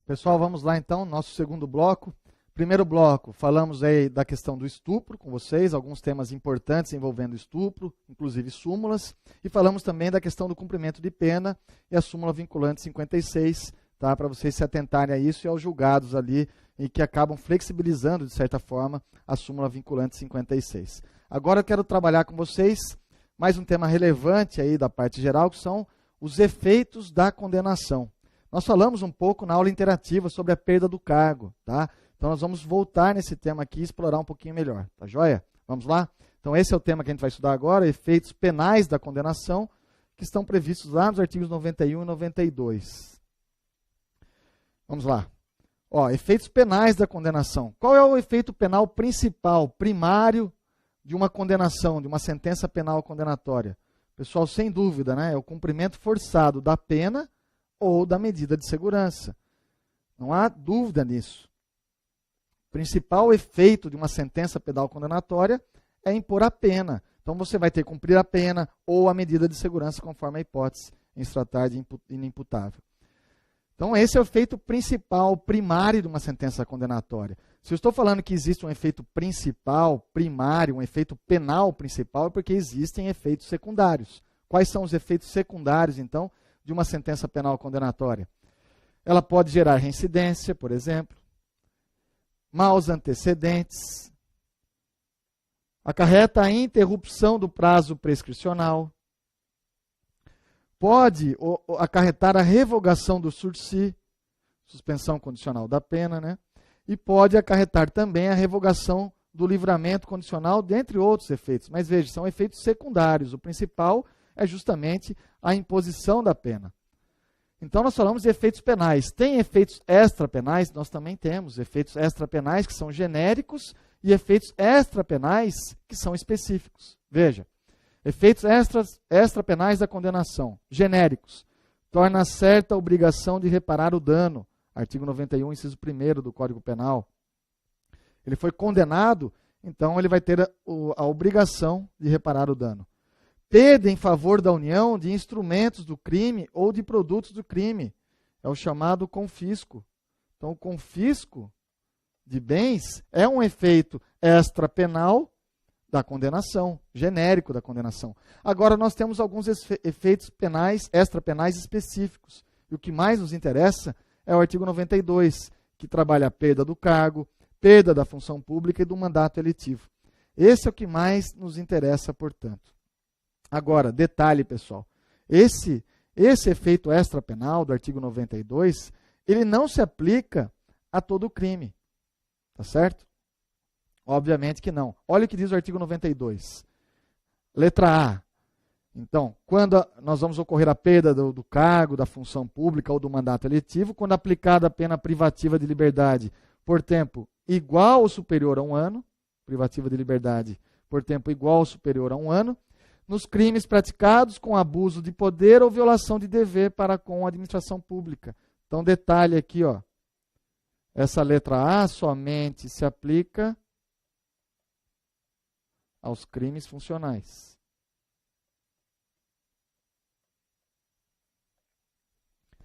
Pessoal, vamos lá então, nosso segundo bloco. Primeiro bloco, falamos aí da questão do estupro com vocês, alguns temas importantes envolvendo estupro, inclusive súmulas, e falamos também da questão do cumprimento de pena e a súmula vinculante 56, tá? Para vocês se atentarem a isso e aos julgados ali, e que acabam flexibilizando, de certa forma, a súmula vinculante 56. Agora eu quero trabalhar com vocês mais um tema relevante aí da parte geral, que são os efeitos da condenação. Nós falamos um pouco na aula interativa sobre a perda do cargo, tá? Então nós vamos voltar nesse tema aqui e explorar um pouquinho melhor, tá joia? Vamos lá? Então esse é o tema que a gente vai estudar agora, efeitos penais da condenação, que estão previstos lá nos artigos 91 e 92. Vamos lá. Ó, efeitos penais da condenação. Qual é o efeito penal principal, primário, de uma condenação, de uma sentença penal condenatória? Pessoal, sem dúvida, né? É o cumprimento forçado da pena ou da medida de segurança. Não há dúvida nisso. O principal efeito de uma sentença penal condenatória é impor a pena. Então você vai ter que cumprir a pena ou a medida de segurança, conforme a hipótese, em se tratar de inimputável. Então esse é o efeito principal, primário de uma sentença condenatória. Se eu estou falando que existe um efeito principal, primário, um efeito penal principal, é porque existem efeitos secundários. Quais são os efeitos secundários, então, de uma sentença penal condenatória? Ela pode gerar reincidência, por exemplo, maus antecedentes, acarreta a interrupção do prazo prescricional, pode acarretar a revogação do sursi, suspensão condicional da pena, né? E pode acarretar também a revogação do livramento condicional, dentre outros efeitos. Mas veja, são efeitos secundários. O principal é justamente a imposição da pena. Então nós falamos de efeitos penais. Tem efeitos extrapenais? Nós também temos efeitos extrapenais que são genéricos e efeitos extrapenais que são específicos. Veja, efeitos extrapenais da condenação, genéricos. Torna certa a obrigação de reparar o dano. Artigo 91, inciso 1º do Código Penal. Ele foi condenado, então ele vai ter a obrigação de reparar o dano. Perda em favor da União de instrumentos do crime ou de produtos do crime. É o chamado confisco. Então, o confisco de bens é um efeito extrapenal da condenação, genérico da condenação. Agora, nós temos alguns efeitos penais, extrapenais específicos. E o que mais nos interessa é o artigo 92, que trabalha a perda do cargo, perda da função pública e do mandato eletivo. Esse é o que mais nos interessa, portanto. Agora, detalhe, pessoal, esse efeito extrapenal do artigo 92, ele não se aplica a todo crime, tá certo? Obviamente que não. Olha o que diz o artigo 92. Letra A. Então, quando nós vamos ocorrer a perda do cargo, da função pública ou do mandato eletivo, quando aplicada a pena privativa de liberdade por tempo igual ou superior a 1 ano, privativa de liberdade por tempo igual ou superior a 1 ano, nos crimes praticados com abuso de poder ou violação de dever para com a administração pública. Então, detalhe aqui, ó. Essa letra A somente se aplica aos crimes funcionais.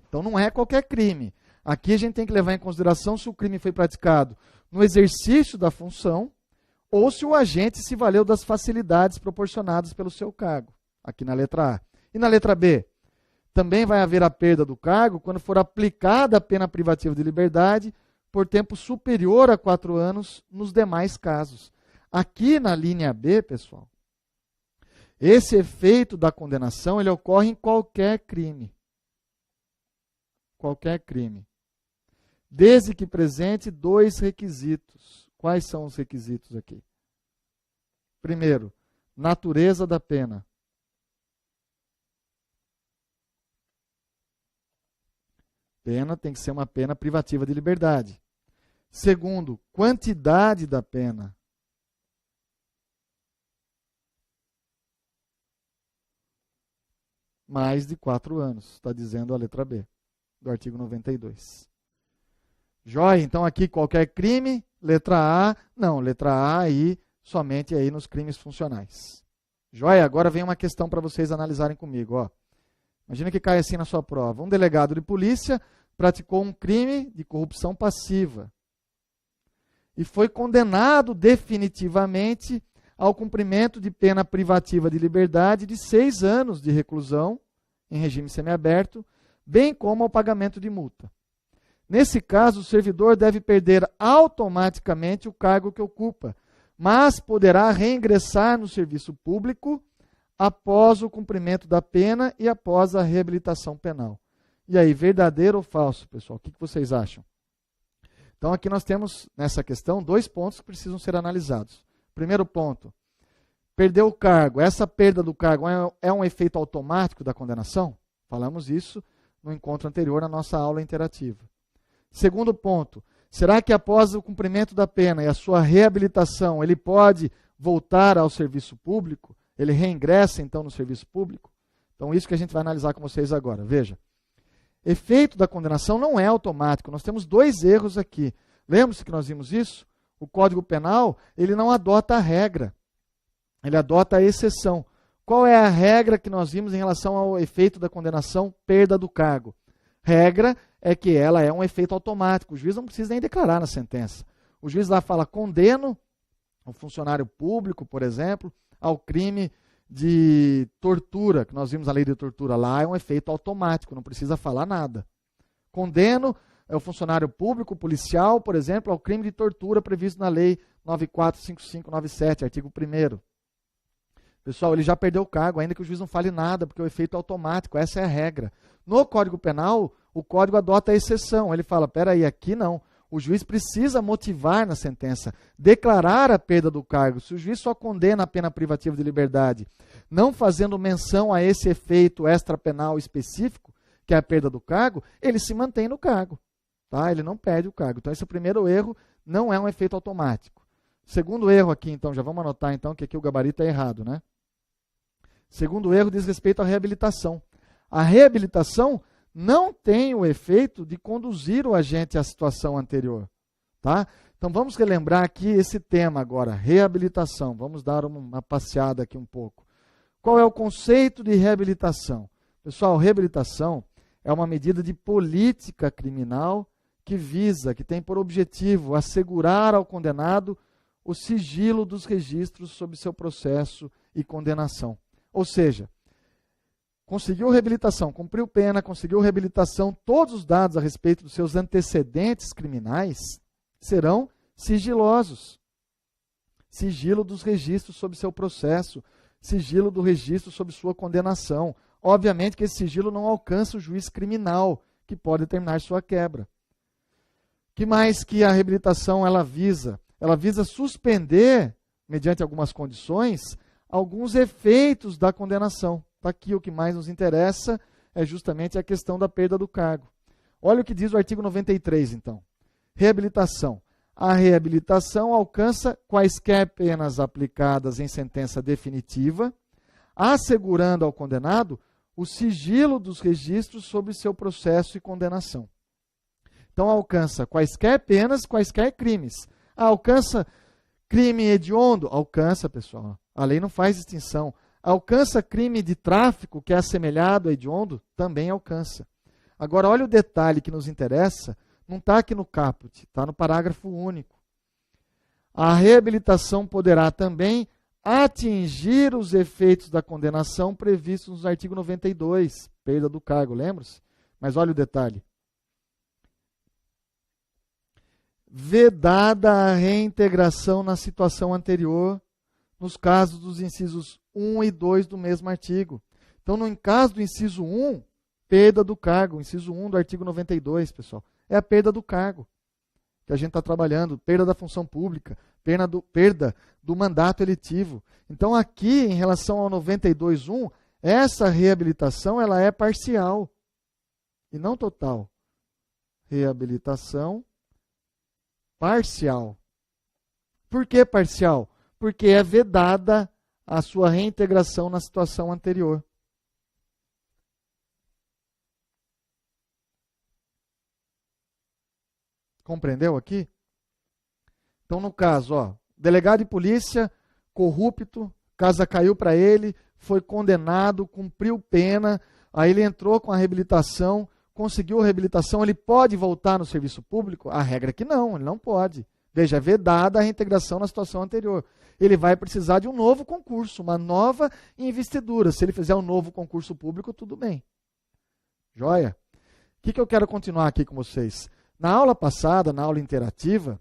Então, não é qualquer crime. Aqui a gente tem que levar em consideração se o crime foi praticado no exercício da função ou se o agente se valeu das facilidades proporcionadas pelo seu cargo, aqui na letra A. E na letra B? Também vai haver a perda do cargo quando for aplicada a pena privativa de liberdade por tempo superior a 4 anos nos demais casos. Aqui na linha B, pessoal, esse efeito da condenação ele ocorre em qualquer crime. Qualquer crime. Desde que presente 2 requisitos. Quais são os requisitos aqui? Primeiro, natureza da pena. Pena tem que ser uma pena privativa de liberdade. Segundo, quantidade da pena. Mais de 4 anos, está dizendo a letra B do artigo 92. Joia, então aqui qualquer crime, letra A, não, letra A aí, somente aí nos crimes funcionais. Joia, agora vem uma questão para vocês analisarem comigo, ó. Imagina que cai assim na sua prova. Um delegado de polícia praticou um crime de corrupção passiva e foi condenado definitivamente ao cumprimento de pena privativa de liberdade de 6 anos de reclusão em regime semiaberto, bem como ao pagamento de multa. Nesse caso, o servidor deve perder automaticamente o cargo que ocupa, mas poderá reingressar no serviço público após o cumprimento da pena e após a reabilitação penal. E aí, verdadeiro ou falso, pessoal? O que vocês acham? Então, aqui nós temos, nessa questão, 2 pontos que precisam ser analisados. Primeiro ponto, perdeu o cargo. Essa perda do cargo é um efeito automático da condenação? Falamos isso no encontro anterior, na nossa aula interativa. Segundo ponto, será que após o cumprimento da pena e a sua reabilitação, ele pode voltar ao serviço público? Ele reingressa, então, no serviço público? Então, isso que a gente vai analisar com vocês agora. Veja, efeito da condenação não é automático. Nós temos 2 erros aqui. Lembra-se que nós vimos isso? O Código Penal, ele não adota a regra. Ele adota a exceção. Qual é a regra que nós vimos em relação ao efeito da condenação, perda do cargo? Regra é que ela é um efeito automático. O juiz não precisa nem declarar na sentença. O juiz lá fala, condeno o funcionário público, por exemplo, ao crime de tortura, que nós vimos a lei de tortura lá, é um efeito automático, não precisa falar nada. Condeno o funcionário público, policial, por exemplo, ao crime de tortura previsto na lei 945597, artigo 1º. Pessoal, ele já perdeu o cargo, ainda que o juiz não fale nada, porque o efeito é automático, essa é a regra. No Código Penal, o Código adota a exceção. Ele fala, peraí, aqui não. O juiz precisa motivar na sentença, declarar a perda do cargo. Se o juiz só condena a pena privativa de liberdade, não fazendo menção a esse efeito extrapenal específico, que é a perda do cargo, ele se mantém no cargo. Tá? Ele não perde o cargo. Então, esse é o primeiro erro, não é um efeito automático. Segundo erro aqui, então, já vamos anotar então que aqui o gabarito é errado, né? Segundo erro diz respeito à reabilitação. A reabilitação não tem o efeito de conduzir o agente à situação anterior. Tá? Então vamos relembrar aqui esse tema agora, reabilitação. Vamos dar uma passeada aqui um pouco. Qual é o conceito de reabilitação? Pessoal, reabilitação é uma medida de política criminal que visa, que tem por objetivo assegurar ao condenado o sigilo dos registros sobre seu processo e condenação. Ou seja, conseguiu reabilitação, cumpriu pena, conseguiu reabilitação, todos os dados a respeito dos seus antecedentes criminais serão sigilosos. Sigilo dos registros sobre seu processo, sigilo do registro sobre sua condenação. Obviamente que esse sigilo não alcança o juiz criminal, que pode determinar sua quebra. Que mais que a reabilitação ela visa? Ela visa suspender, mediante algumas condições, alguns efeitos da condenação. Aqui o que mais nos interessa é justamente a questão da perda do cargo. Olha o que diz o artigo 93, então. Reabilitação. A reabilitação alcança quaisquer penas aplicadas em sentença definitiva, assegurando ao condenado o sigilo dos registros sobre seu processo e condenação. Então alcança quaisquer penas, quaisquer crimes. Alcança crime hediondo? Alcança, pessoal. A lei não faz distinção. Alcança crime de tráfico, que é assemelhado a hediondo? Também alcança. Agora, olha o detalhe que nos interessa, não está aqui no caput, está no parágrafo único. A reabilitação poderá também atingir os efeitos da condenação previstos no artigo 92, perda do cargo, lembra-se? Mas olha o detalhe. Vedada a reintegração na situação anterior, nos casos dos incisos 1 e 2 do mesmo artigo. Então, no caso do inciso 1, perda do cargo, inciso 1 do artigo 92, pessoal, é a perda do cargo que a gente está trabalhando, perda da função pública, perda do mandato eletivo. Então, aqui, em relação ao 92.1, essa reabilitação ela é parcial e não total. Reabilitação parcial. Por que parcial? Porque é vedada a sua reintegração na situação anterior. Compreendeu aqui? Então, no caso, ó, delegado de polícia, corrupto, casa caiu para ele, foi condenado, cumpriu pena, aí ele entrou com a reabilitação, conseguiu reabilitação, ele pode voltar no serviço público? A regra é que não, ele não pode. Veja, é vedada a reintegração na situação anterior. Ele vai precisar de um novo concurso, uma nova investidura. Se ele fizer um novo concurso público, tudo bem. Joia? O que eu quero continuar aqui com vocês? Na aula passada, na aula interativa,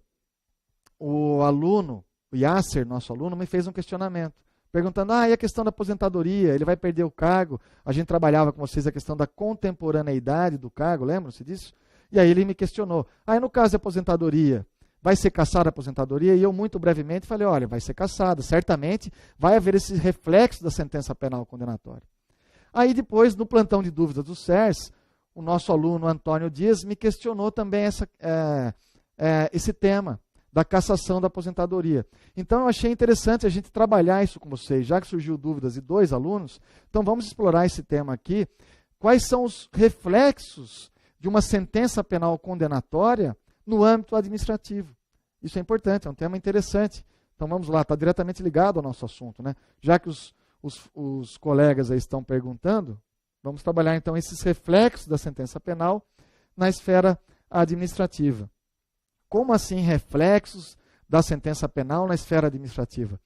o aluno, o Yasser, nosso aluno, me fez um questionamento, perguntando, e a questão da aposentadoria, ele vai perder o cargo? A gente trabalhava com vocês a questão da contemporaneidade do cargo, lembram-se disso? E aí ele me questionou, e no caso de aposentadoria, vai ser cassada a aposentadoria? E eu, muito brevemente, falei, olha, vai ser cassada, certamente vai haver esse reflexo da sentença penal condenatória. Aí depois, no plantão de dúvidas do SERS, o nosso aluno Antônio Dias me questionou também esse tema da cassação da aposentadoria. Então eu achei interessante a gente trabalhar isso com vocês, já que surgiu dúvidas de 2 alunos, então vamos explorar esse tema aqui. Quais são os reflexos de uma sentença penal condenatória no âmbito administrativo? Isso é importante, é um tema interessante. Então vamos lá, está diretamente ligado ao nosso assunto, né? Já que os colegas aí estão perguntando, vamos trabalhar então esses reflexos da sentença penal na esfera administrativa. Como assim reflexos da sentença penal na esfera administrativa?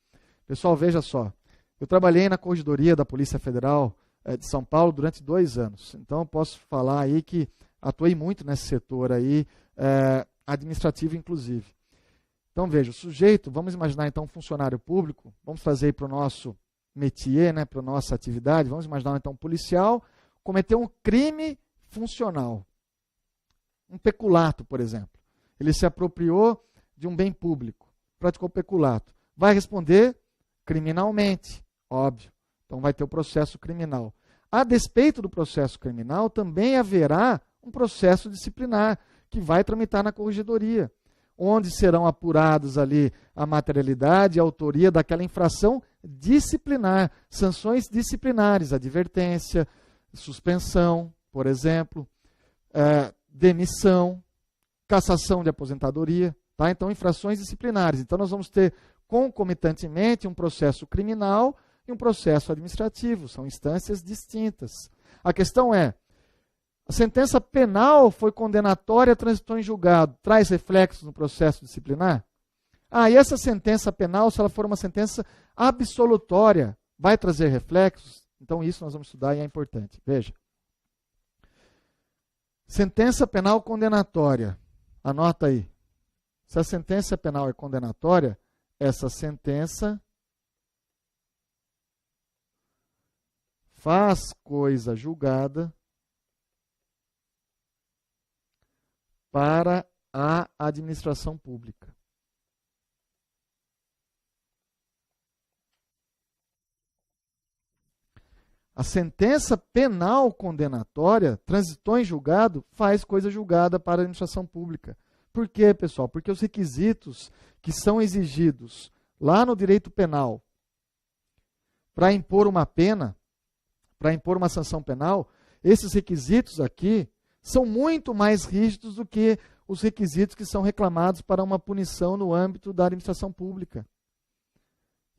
Pessoal, veja só, eu trabalhei na Corregedoria da Polícia Federal de São Paulo durante 2 anos, então eu posso falar aí que atuei muito nesse setor aí, administrativo inclusive. Então veja, o sujeito, vamos imaginar então um funcionário público, vamos trazer para o nosso métier, né, para a nossa atividade, vamos imaginar então um policial cometeu um crime funcional, um peculato, por exemplo. Ele se apropriou de um bem público, praticou peculato. Vai responder criminalmente, óbvio. Então vai ter o processo criminal. A despeito do processo criminal, também haverá um processo disciplinar, que vai tramitar na corregedoria, onde serão apurados ali a materialidade e a autoria daquela infração disciplinar, sanções disciplinares, advertência, suspensão, por exemplo, demissão, cassação de aposentadoria, tá? Então, infrações disciplinares. Então, nós vamos ter concomitantemente um processo criminal e um processo administrativo. São instâncias distintas. A questão é, a sentença penal foi condenatória, transitou em julgado, traz reflexos no processo disciplinar? E essa sentença penal, se ela for uma sentença absolutória, vai trazer reflexos? Então, isso nós vamos estudar e é importante. Veja. Sentença penal condenatória. Anota aí. Se a sentença penal é condenatória, essa sentença faz coisa julgada para a administração pública. A sentença penal condenatória, transitou em julgado, faz coisa julgada para a administração pública. Por quê, pessoal? Porque os requisitos que são exigidos lá no direito penal para impor uma pena, para impor uma sanção penal, esses requisitos aqui são muito mais rígidos do que os requisitos que são reclamados para uma punição no âmbito da administração pública.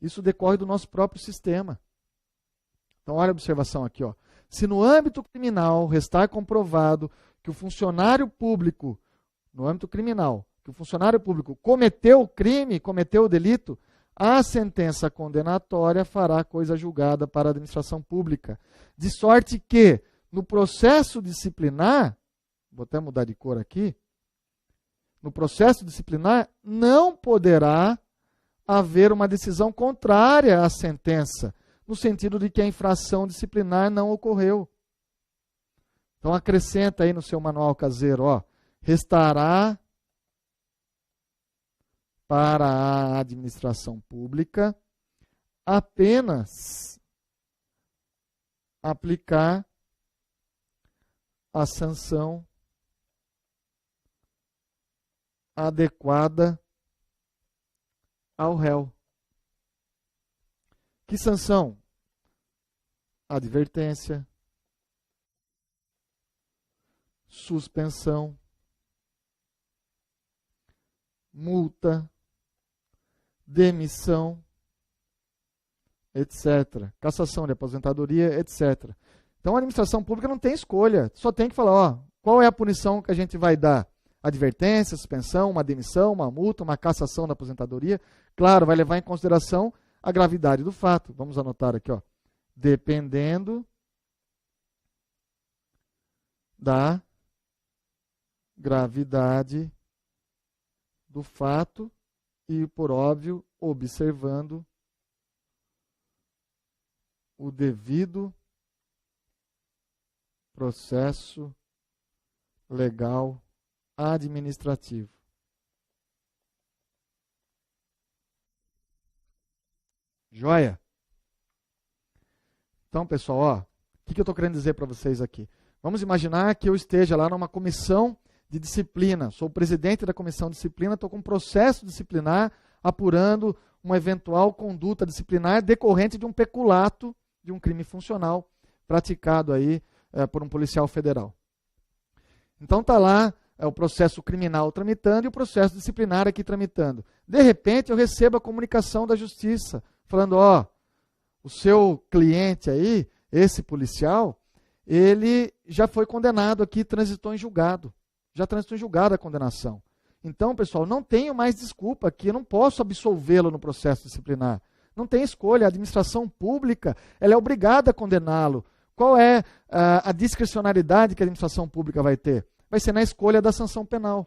Isso decorre do nosso próprio sistema. Então, olha a observação aqui. Se no âmbito criminal restar comprovado que o funcionário público, no âmbito criminal, que o funcionário público cometeu o crime, cometeu o delito, a sentença condenatória fará coisa julgada para a administração pública. De sorte que, no processo disciplinar, vou até mudar de cor aqui, no processo disciplinar não poderá haver uma decisão contrária à sentença, no sentido de que a infração disciplinar não ocorreu. Então acrescenta aí no seu manual caseiro, restará para a administração pública apenas aplicar a sanção adequada ao réu. Que sanção? Advertência, suspensão, multa, demissão, etc. Cassação de aposentadoria, etc. Então a administração pública não tem escolha, só tem que falar, qual é a punição que a gente vai dar? Advertência, suspensão, uma demissão, uma multa, uma cassação da aposentadoria? Claro, vai levar em consideração a gravidade do fato. Vamos anotar aqui, ó. Dependendo da gravidade do fato e, por óbvio, observando o devido processo legal administrativo. Joia? Então, pessoal, ó, o que eu estou querendo dizer para vocês aqui? Vamos imaginar que eu esteja lá numa comissão de disciplina, sou o presidente da comissão de disciplina, estou com um processo disciplinar apurando uma eventual conduta disciplinar decorrente de um peculato, de um crime funcional praticado aí por um policial federal. Então está lá o processo criminal tramitando e o processo disciplinar aqui tramitando. De repente eu recebo a comunicação da justiça, falando, ó, o seu cliente aí, esse policial, ele já foi condenado aqui, transitou em julgado. Já transitou em julgado a condenação. Então, pessoal, não tenho mais desculpa aqui, eu não posso absolvê-lo no processo disciplinar. Não tem escolha, a administração pública ela é obrigada a condená-lo. Qual é a discricionariedade que a administração pública vai ter? Vai ser na escolha da sanção penal.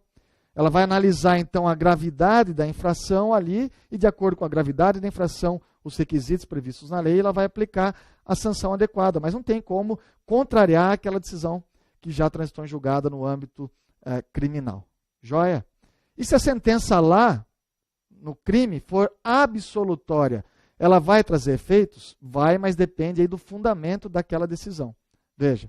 Ela vai analisar, então, a gravidade da infração ali e, de acordo com a gravidade da infração, os requisitos previstos na lei, ela vai aplicar a sanção adequada. Mas não tem como contrariar aquela decisão que já transitou em julgada no âmbito criminal. Joia? E se a sentença lá, no crime, for absolutória, ela vai trazer efeitos? Vai, mas depende aí do fundamento daquela decisão. Veja,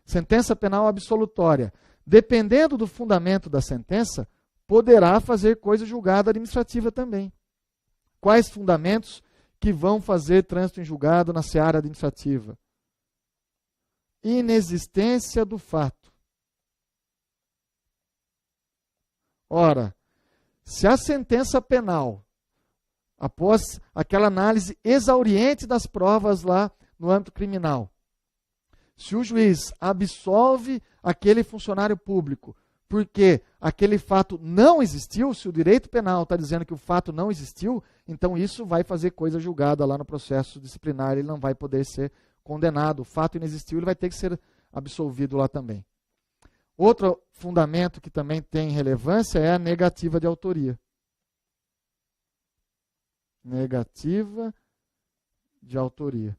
sentença penal absolutória. Dependendo do fundamento da sentença, poderá fazer coisa julgada administrativa também. Quais fundamentos que vão fazer trânsito em julgado na seara administrativa? Inexistência do fato. Ora, se a sentença penal, após aquela análise exauriente das provas lá no âmbito criminal, se o juiz absolve aquele funcionário público porque aquele fato não existiu, se o direito penal está dizendo que o fato não existiu, então isso vai fazer coisa julgada lá no processo disciplinar, ele não vai poder ser condenado. O fato inexistiu, ele vai ter que ser absolvido lá também. Outro fundamento que também tem relevância é a negativa de autoria. Negativa de autoria.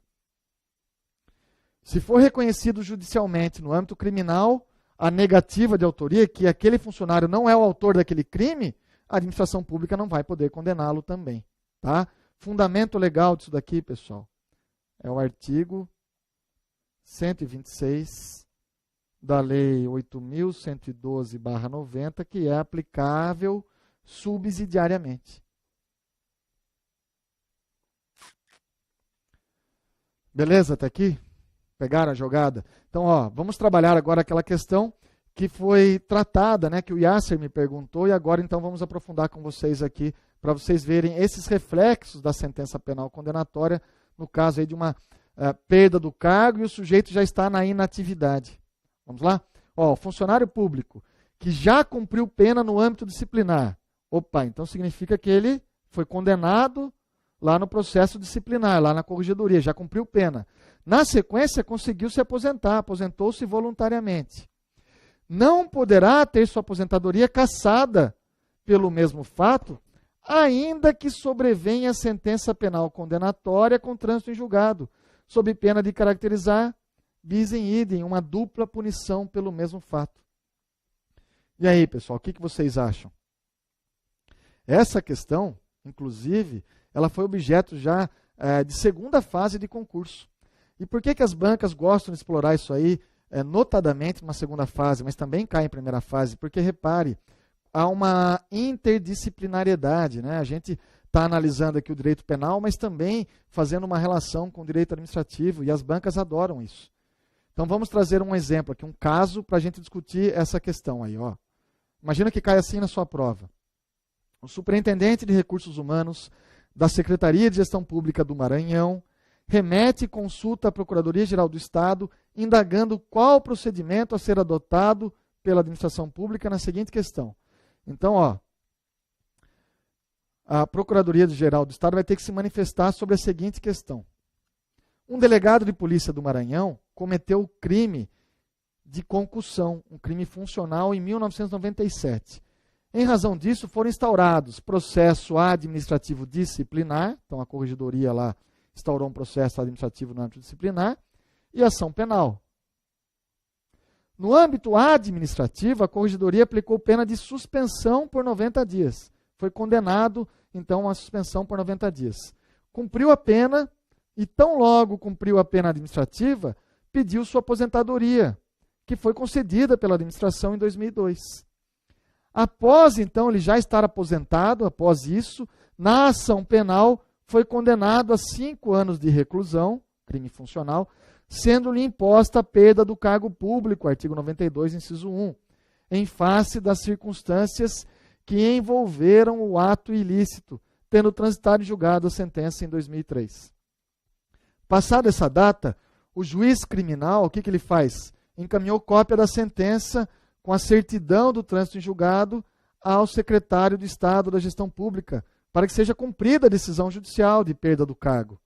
Se for reconhecido judicialmente no âmbito criminal a negativa de autoria, que aquele funcionário não é o autor daquele crime, a administração pública não vai poder condená-lo também. Tá? Fundamento legal disso daqui, pessoal, é o artigo 126 da Lei 8.112/90, que é aplicável subsidiariamente. Beleza, até aqui? Pegaram a jogada? Então, ó, vamos trabalhar agora aquela questão que foi tratada, né, que o Yasser me perguntou, e agora então vamos aprofundar com vocês aqui, para vocês verem esses reflexos da sentença penal condenatória, no caso aí de uma perda do cargo e o sujeito já está na inatividade. Vamos lá? Ó, funcionário público que já cumpriu pena no âmbito disciplinar. Opa, então significa que ele foi condenado lá no processo disciplinar, lá na corregedoria, já cumpriu pena. Na sequência, conseguiu se aposentar, aposentou-se voluntariamente. Não poderá ter sua aposentadoria cassada pelo mesmo fato, ainda que sobrevenha a sentença penal condenatória com trânsito em julgado, sob pena de caracterizar bis in idem, uma dupla punição pelo mesmo fato. E aí, pessoal, o que vocês acham? Essa questão, inclusive, ela foi objeto já de segunda fase de concurso. E por que as bancas gostam de explorar isso aí, notadamente numa segunda fase, mas também cai em primeira fase? Porque, repare, há uma interdisciplinariedade, né? A gente está analisando aqui o direito penal, mas também fazendo uma relação com o direito administrativo, e as bancas adoram isso. Então vamos trazer um exemplo aqui, um caso, para a gente discutir essa questão aí. Ó. Imagina que cai assim na sua prova. O superintendente de recursos humanos da Secretaria de Gestão Pública do Maranhão remete consulta à Procuradoria-Geral do Estado, indagando qual procedimento a ser adotado pela administração pública na seguinte questão. Então, ó, a Procuradoria-Geral do Estado vai ter que se manifestar sobre a seguinte questão. Um delegado de polícia do Maranhão cometeu o crime de concussão, um crime funcional em 1997. Em razão disso, foram instaurados processo administrativo disciplinar, então a corregedoria lá instaurou um processo administrativo no âmbito disciplinar, e ação penal. No âmbito administrativo, a corregedoria aplicou pena de suspensão por 90 dias. Foi condenado, então, à suspensão por 90 dias. Cumpriu a pena e, tão logo cumpriu a pena administrativa, pediu sua aposentadoria, que foi concedida pela administração em 2002. Após, então, ele já estar aposentado, após isso, na ação penal, foi condenado a 5 anos de reclusão, crime funcional, sendo-lhe imposta a perda do cargo público, artigo 92, inciso 1, em face das circunstâncias que envolveram o ato ilícito, tendo transitado e julgado a sentença em 2003. Passada essa data, o juiz criminal, o que ele faz? Encaminhou cópia da sentença com a certidão do trânsito em julgado ao secretário de Estado da Gestão Pública, para que seja cumprida a decisão judicial de perda do cargo.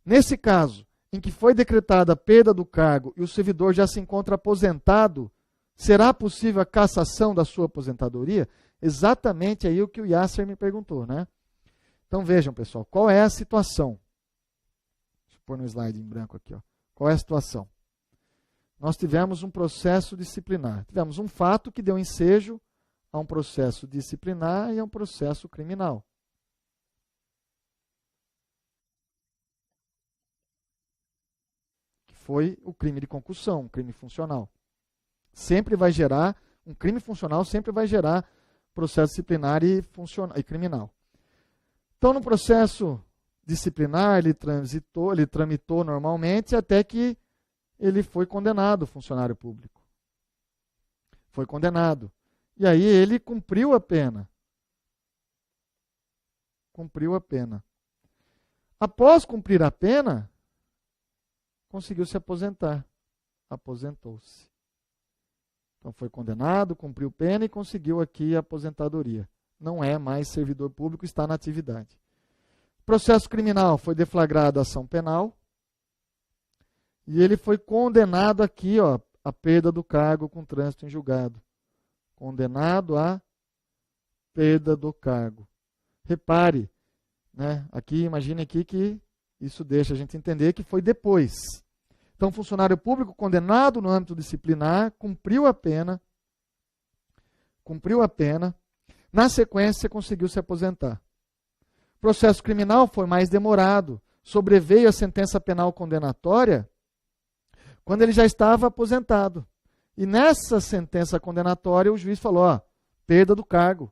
Nesse caso, em que foi decretada a perda do cargo e o servidor já se encontra aposentado, será possível a cassação da sua aposentadoria? Exatamente aí o que o Yasser me perguntou, né? Então vejam, pessoal, qual é a situação? Deixa eu pôr no slide em branco aqui, ó. Qual é a situação? Nós tivemos um processo disciplinar. Tivemos um fato que deu ensejo a um processo disciplinar e a um processo criminal. Que foi o crime de concussão, um crime funcional. Sempre vai gerar, um crime funcional sempre vai gerar processo disciplinar e criminal. Então, no processo disciplinar, ele tramitou normalmente até que ele foi condenado, o funcionário público. Foi condenado. E aí ele cumpriu a pena. Cumpriu a pena. Após cumprir a pena, conseguiu se aposentar. Aposentou-se. Então foi condenado, cumpriu pena e conseguiu aqui a aposentadoria. Não é mais servidor público, está na atividade. Processo criminal, foi deflagrada a ação penal. E ele foi condenado aqui, ó, a perda do cargo com trânsito em julgado. Condenado a perda do cargo. Repare, né? Aqui, imagine aqui que isso deixa a gente entender que foi depois. Então, funcionário público condenado no âmbito disciplinar, cumpriu a pena, na sequência conseguiu se aposentar. Processo criminal foi mais demorado, sobreveio a sentença penal condenatória quando ele já estava aposentado. E nessa sentença condenatória o juiz falou, ó, perda do cargo.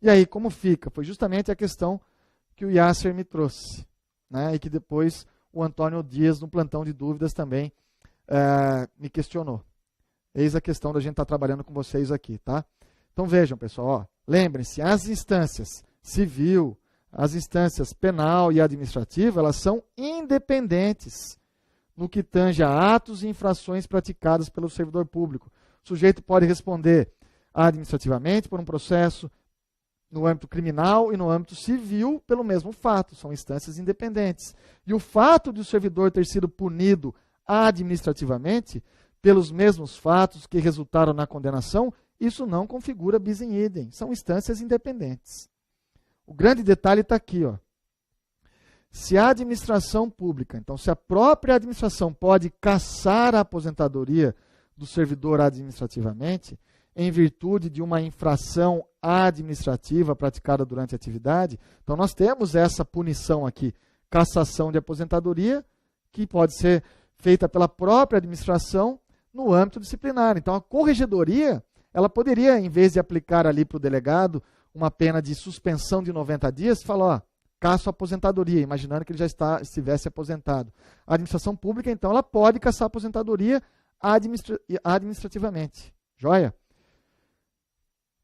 E aí, como fica? Foi justamente a questão que o Yasser me trouxe, né? E que depois o Antônio Dias, no plantão de dúvidas, também me questionou. Eis a questão da gente estar trabalhando com vocês aqui, tá? Então vejam, pessoal, ó, lembrem-se, as instâncias civil, as instâncias penal e administrativa, elas são independentes no que tange a atos e infrações praticadas pelo servidor público. O sujeito pode responder administrativamente por um processo no âmbito criminal e no âmbito civil pelo mesmo fato, são instâncias independentes. E o fato de o servidor ter sido punido administrativamente pelos mesmos fatos que resultaram na condenação, isso não configura bis in idem, são instâncias independentes. O grande detalhe está aqui, ó. Se a administração pública, então se a própria administração pode cassar a aposentadoria do servidor administrativamente, em virtude de uma infração administrativa praticada durante a atividade, então nós temos essa punição aqui, cassação de aposentadoria, que pode ser feita pela própria administração no âmbito disciplinar. Então a corregedoria, ela poderia, em vez de aplicar ali para o delegado uma pena de suspensão de 90 dias, falar, ó, caça a aposentadoria, imaginando que ele já estivesse aposentado. A administração pública, então, ela pode caçar a aposentadoria administrativamente. Joia?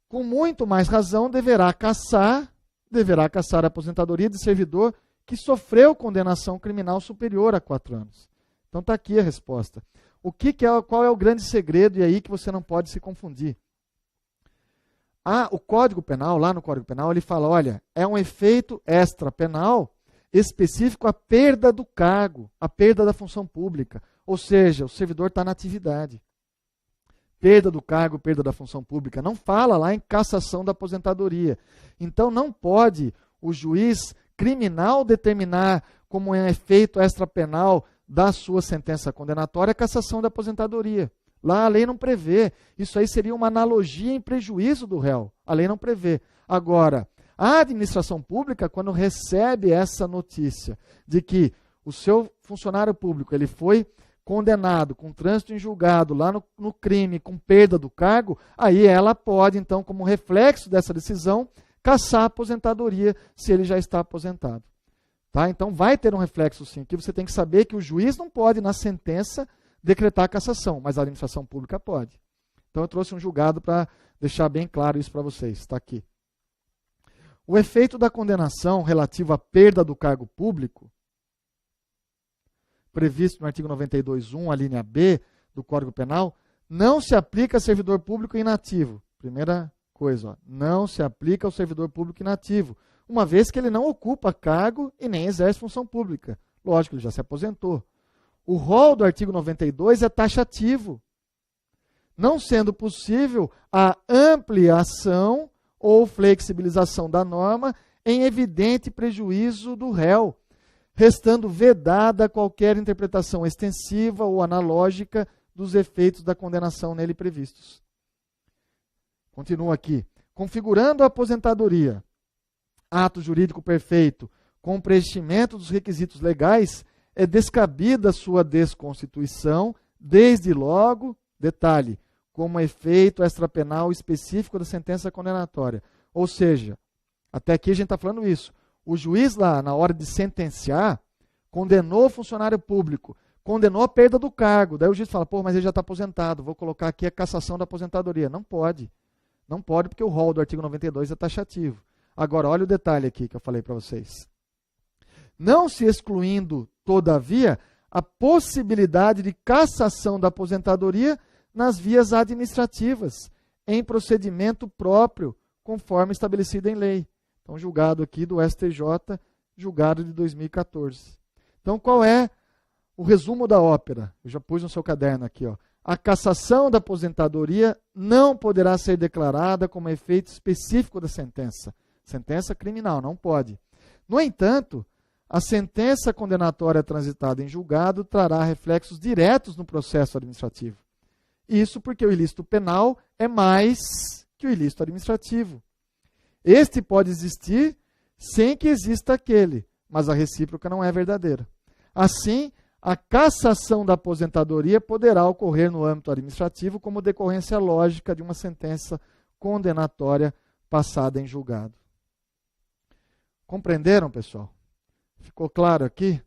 Com muito mais razão, deverá caçar a aposentadoria de servidor que sofreu condenação criminal superior a 4 anos. Então está aqui a resposta. Qual é o grande segredo e aí que você não pode se confundir? O Código Penal, lá no Código Penal, ele fala, olha, é um efeito extrapenal específico à perda do cargo, à perda da função pública. Ou seja, o servidor está na atividade. Perda do cargo, perda da função pública. Não fala lá em cassação da aposentadoria. Então não pode o juiz criminal determinar como um efeito extrapenal da sua sentença condenatória a cassação da aposentadoria. Lá a lei não prevê. Isso aí seria uma analogia em prejuízo do réu. A lei não prevê. Agora, a administração pública, quando recebe essa notícia de que o seu funcionário público ele foi condenado com trânsito em julgado lá no crime, com perda do cargo, aí ela pode, então, como reflexo dessa decisão, cassar a aposentadoria se ele já está aposentado. Tá? Então vai ter um reflexo sim, que você tem que saber que o juiz não pode, na sentença, decretar a cassação, mas a administração pública pode. Então eu trouxe um julgado para deixar bem claro isso para vocês, está aqui. O efeito da condenação relativo à perda do cargo público, previsto no artigo 92.1, a linha B do Código Penal, não se aplica a servidor público inativo. Primeira coisa, não se aplica ao servidor público inativo, uma vez que ele não ocupa cargo e nem exerce função pública. Lógico, ele já se aposentou. O rol do artigo 92 é taxativo, não sendo possível a ampliação ou flexibilização da norma em evidente prejuízo do réu, restando vedada qualquer interpretação extensiva ou analógica dos efeitos da condenação nele previstos. Continua aqui. Configurando a aposentadoria, ato jurídico perfeito, com preenchimento dos requisitos legais, é descabida sua desconstituição, desde logo, detalhe, como efeito extrapenal específico da sentença condenatória. Ou seja, até aqui a gente está falando isso. O juiz lá, na hora de sentenciar, condenou o funcionário público, condenou a perda do cargo. Daí o juiz fala, mas ele já está aposentado, vou colocar aqui a cassação da aposentadoria. Não pode. Não pode porque o rol do artigo 92 é taxativo. Agora, olha o detalhe aqui que eu falei para vocês. Não se excluindo, todavia, a possibilidade de cassação da aposentadoria nas vias administrativas, em procedimento próprio, conforme estabelecido em lei. Então, julgado aqui do STJ, julgado de 2014. Então, qual é o resumo da ópera? Eu já pus no seu caderno aqui, ó. A cassação da aposentadoria não poderá ser declarada como efeito específico da sentença. Sentença criminal, não pode. No entanto, a sentença condenatória transitada em julgado trará reflexos diretos no processo administrativo. Isso porque o ilícito penal é mais que o ilícito administrativo. Este pode existir sem que exista aquele, mas a recíproca não é verdadeira. Assim, a cassação da aposentadoria poderá ocorrer no âmbito administrativo como decorrência lógica de uma sentença condenatória passada em julgado. Compreenderam, pessoal? Ficou claro aqui?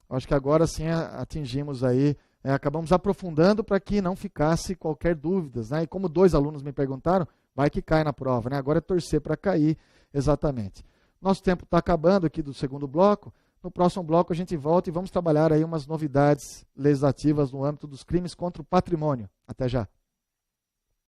Acho que agora sim atingimos aí, acabamos aprofundando para que não ficasse qualquer dúvida, né? E como 2 alunos me perguntaram, vai que cai na prova, né? Agora é torcer para cair exatamente. Nosso tempo está acabando aqui do segundo bloco. No próximo bloco a gente volta e vamos trabalhar aí umas novidades legislativas no âmbito dos crimes contra o patrimônio. Até já.